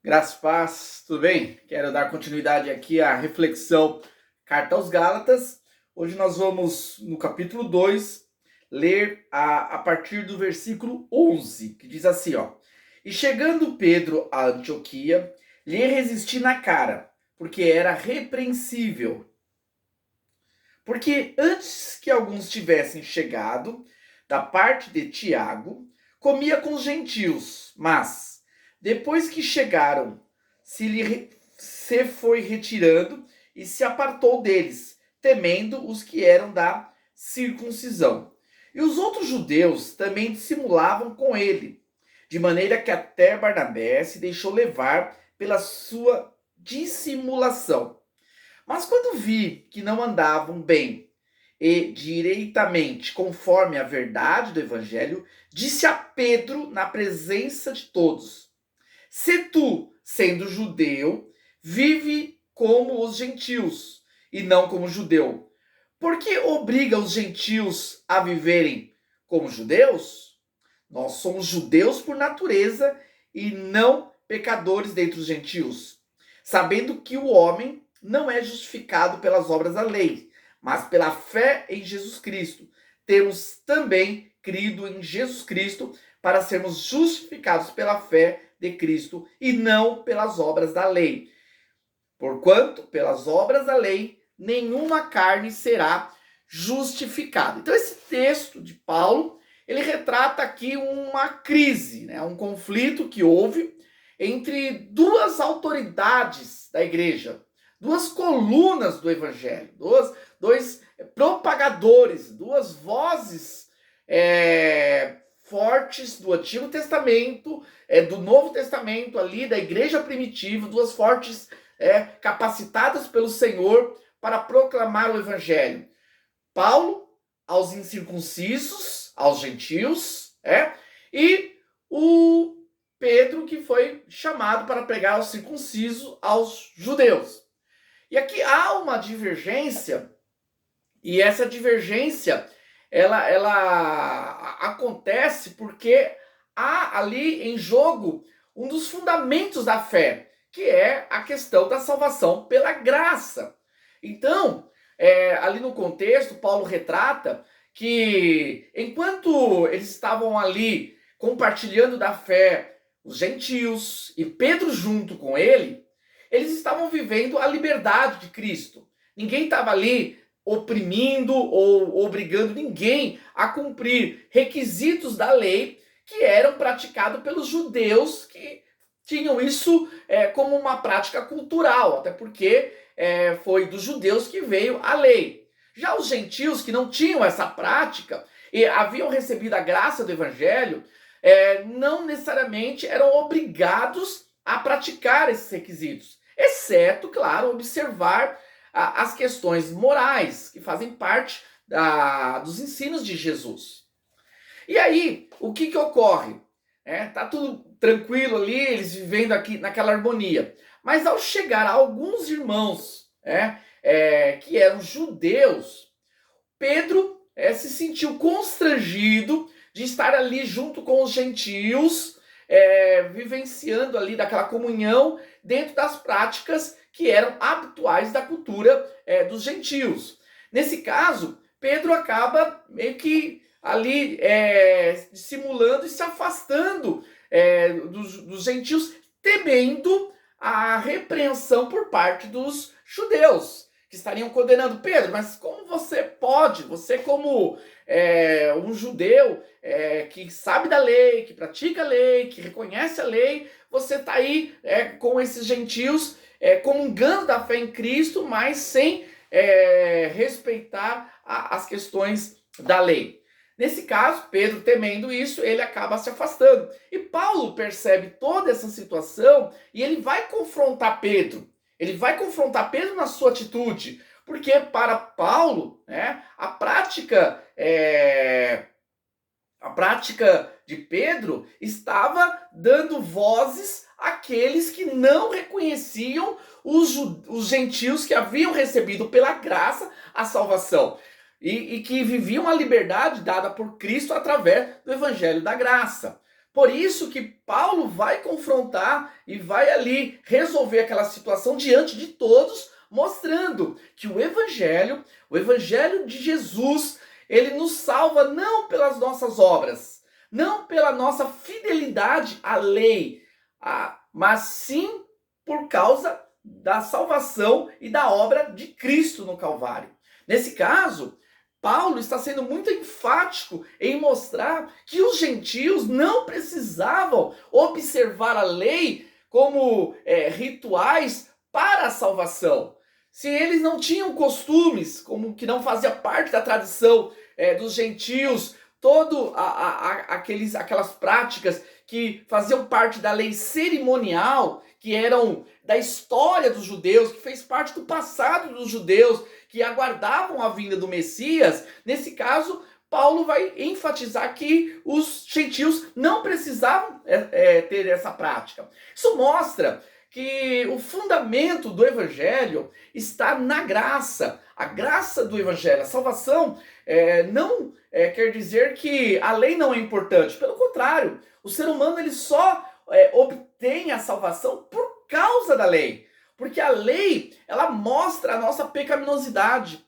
Graças e paz, tudo bem? Quero dar continuidade aqui à reflexão Carta aos Gálatas. Hoje nós vamos, no capítulo 2, ler a partir do versículo 11, que diz assim, ó. E chegando Pedro a Antioquia, lhe resisti na cara, porque era repreensível. Porque antes que alguns tivessem chegado, da parte de Tiago, comia com os gentios, mas depois que chegaram, se foi retirando e se apartou deles, temendo os que eram da circuncisão. E os outros judeus também dissimulavam com ele, de maneira que até Barnabé se deixou levar pela sua dissimulação. Mas quando vi que não andavam bem e direitamente conforme a verdade do evangelho, disse a Pedro na presença de todos: se tu, sendo judeu, vive como os gentios e não como judeu, por que obriga os gentios a viverem como judeus? Nós somos judeus por natureza e não pecadores dentre os gentios, sabendo que o homem não é justificado pelas obras da lei, mas pela fé em Jesus Cristo. Temos também crido em Jesus Cristo para sermos justificados pela fé de Cristo e não pelas obras da lei. Porquanto, pelas obras da lei, nenhuma carne será justificada. Então, esse texto de Paulo, ele retrata aqui uma crise, né? Um conflito que houve entre duas autoridades da igreja, duas colunas do evangelho, dois propagadores, duas vozes fortes do Antigo Testamento, do Novo Testamento ali, da igreja primitiva, duas fortes capacitadas pelo Senhor para proclamar o evangelho. Paulo aos incircuncisos, aos gentios, e o Pedro, que foi chamado para pregar aos circuncisos, aos judeus. E aqui há uma divergência, e essa divergência ela acontece porque há ali em jogo um dos fundamentos da fé, que é a questão da salvação pela graça. Então, ali no contexto, Paulo retrata que enquanto eles estavam ali compartilhando da fé, os gentios e Pedro junto com ele, eles estavam vivendo a liberdade de Cristo. Ninguém estava ali oprimindo ou obrigando ninguém a cumprir requisitos da lei que eram praticados pelos judeus, que tinham isso como uma prática cultural, até porque foi dos judeus que veio a lei. Já os gentios, que não tinham essa prática e haviam recebido a graça do evangelho, não necessariamente eram obrigados a praticar esses requisitos, exceto, claro, observar as questões morais que fazem parte dos ensinos de Jesus. E aí, o que ocorre? Tá tudo tranquilo ali, eles vivendo aqui naquela harmonia. Mas ao chegar a alguns irmãos que eram judeus, Pedro se sentiu constrangido de estar ali junto com os gentios, vivenciando ali daquela comunhão dentro das práticas que eram habituais da cultura dos gentios. Nesse caso, Pedro acaba meio que ali dissimulando e se afastando dos gentios, temendo a repreensão por parte dos judeus, que estariam condenando Pedro. Mas como você pode, você como um judeu que sabe da lei, que pratica a lei, que reconhece a lei, você está aí com esses gentios comungando da fé em Cristo, mas sem respeitar as questões da lei. Nesse caso, Pedro, temendo isso, ele acaba se afastando. E Paulo percebe toda essa situação e ele vai confrontar Pedro. Ele vai confrontar Pedro na sua atitude, porque para Paulo, a prática de Pedro estava dando vozes àqueles que não reconheciam os gentios que haviam recebido pela graça a salvação. E que viviam a liberdade dada por Cristo através do evangelho da graça. Por isso que Paulo vai confrontar e vai ali resolver aquela situação diante de todos, mostrando que o evangelho de Jesus, ele nos salva não pelas nossas obras, não pela nossa fidelidade à lei, mas sim por causa da salvação e da obra de Cristo no Calvário. Nesse caso, Paulo está sendo muito enfático em mostrar que os gentios não precisavam observar a lei como rituais para a salvação. Se eles não tinham costumes, como que não fazia parte da tradição dos gentios, aquelas práticas que faziam parte da lei cerimonial, que eram da história dos judeus, que fez parte do passado dos judeus, que aguardavam a vinda do Messias. Nesse caso, Paulo vai enfatizar que os gentios não precisavam ter essa prática. Isso mostra que o fundamento do evangelho está na graça. A graça do evangelho, a salvação, não quer dizer que a lei não é importante. Pelo contrário, o ser humano ele só obtém a salvação por causa da lei. Porque a lei, ela mostra a nossa pecaminosidade.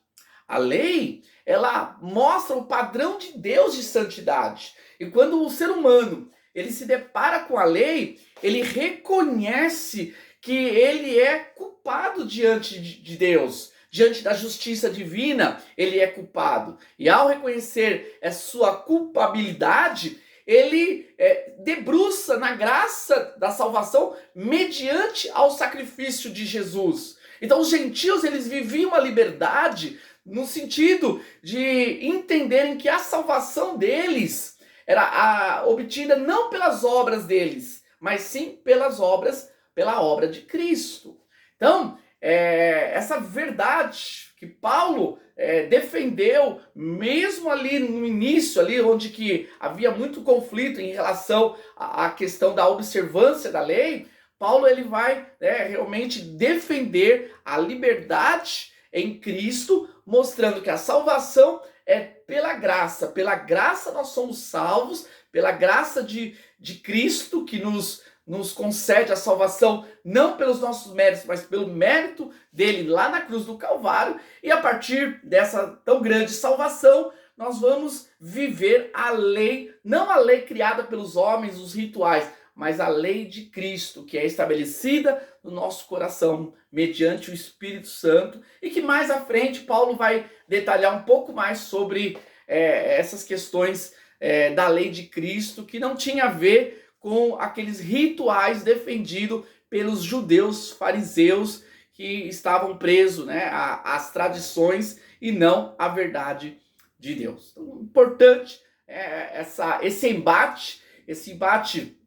A lei, ela mostra o padrão de Deus de santidade. E quando o ser humano, ele se depara com a lei, ele reconhece que ele é culpado diante de Deus. Diante da justiça divina, ele é culpado. E ao reconhecer a sua culpabilidade, ele debruça na graça da salvação mediante ao sacrifício de Jesus. Então os gentios, eles viviam a liberdade no sentido de entenderem que a salvação deles era obtida não pelas obras deles, mas sim pela obra de Cristo. Então, essa verdade que Paulo defendeu, mesmo ali no início, ali onde que havia muito conflito em relação à questão da observância da lei, Paulo ele vai realmente defender a liberdade em Cristo, mostrando que a salvação é pela graça nós somos salvos, pela graça de Cristo que nos concede a salvação, não pelos nossos méritos, mas pelo mérito dele lá na cruz do Calvário, e a partir dessa tão grande salvação, nós vamos viver a lei, não a lei criada pelos homens, os rituais, mas a lei de Cristo, que é estabelecida no nosso coração, mediante o Espírito Santo, e que mais à frente Paulo vai detalhar um pouco mais sobre essas questões da lei de Cristo, que não tinha a ver com aqueles rituais defendidos pelos judeus fariseus que estavam presos às tradições e não à verdade de Deus. Então, importante esse embate. Esse embate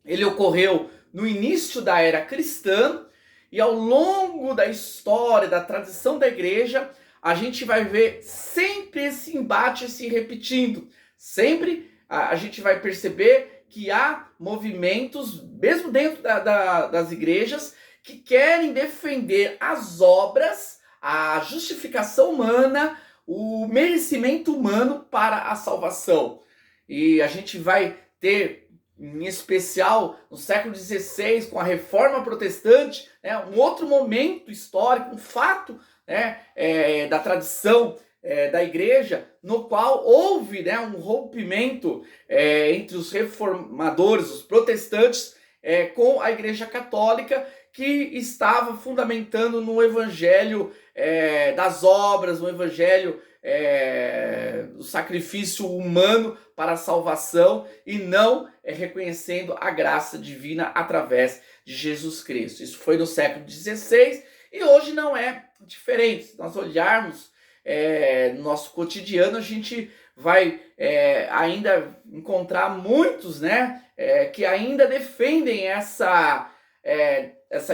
ele ocorreu no início da era cristã e ao longo da história, da tradição da igreja, a gente vai ver sempre esse embate se repetindo. Sempre a gente vai perceber que há movimentos, mesmo dentro das igrejas, que querem defender as obras, a justificação humana, o merecimento humano para a salvação. E a gente vai ter, em especial, no século XVI, com a Reforma Protestante, um outro momento histórico, um fato da tradição da igreja, no qual houve um rompimento entre os reformadores, os protestantes, com a igreja católica, que estava fundamentando no evangelho das obras, no evangelho do sacrifício humano para a salvação, e não reconhecendo a graça divina através de Jesus Cristo. Isso foi no século XVI e hoje não é diferente. Se nós olharmos no nosso cotidiano, a gente vai ainda encontrar muitos que ainda defendem essa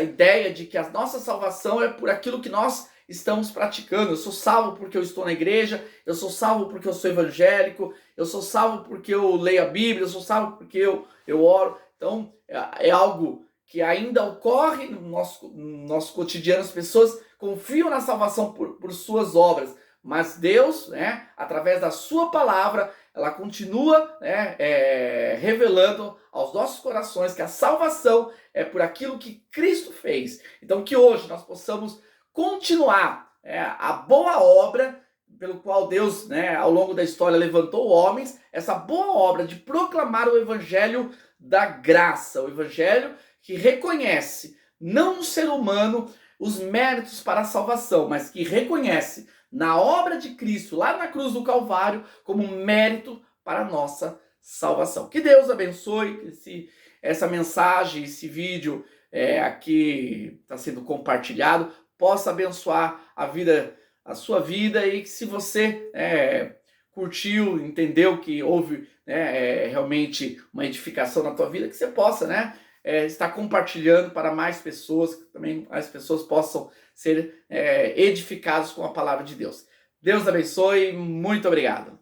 ideia de que a nossa salvação é por aquilo que nós estamos praticando. Eu sou salvo porque eu estou na igreja, eu sou salvo porque eu sou evangélico, eu sou salvo porque eu leio a Bíblia, eu sou salvo porque eu oro. Então é algo que ainda ocorre no nosso cotidiano. As pessoas confiam na salvação por suas obras, mas Deus, né, através da sua palavra, ela continua, né, revelando aos nossos corações que a salvação é por aquilo que Cristo fez. Então que hoje nós possamos continuar a boa obra pelo qual Deus, né, ao longo da história levantou homens, essa boa obra de proclamar o evangelho da graça, o evangelho que reconhece não no ser humano os méritos para a salvação, mas que reconhece na obra de Cristo, lá na cruz do Calvário, como mérito para a nossa salvação. Que Deus abençoe essa mensagem, esse vídeo aqui está sendo compartilhado, possa abençoar a sua vida, e que se você curtiu, entendeu que houve realmente uma edificação na tua vida, que você possa, estar compartilhando para mais pessoas, que também as pessoas possam ser edificados com a palavra de Deus. Deus abençoe, muito obrigado.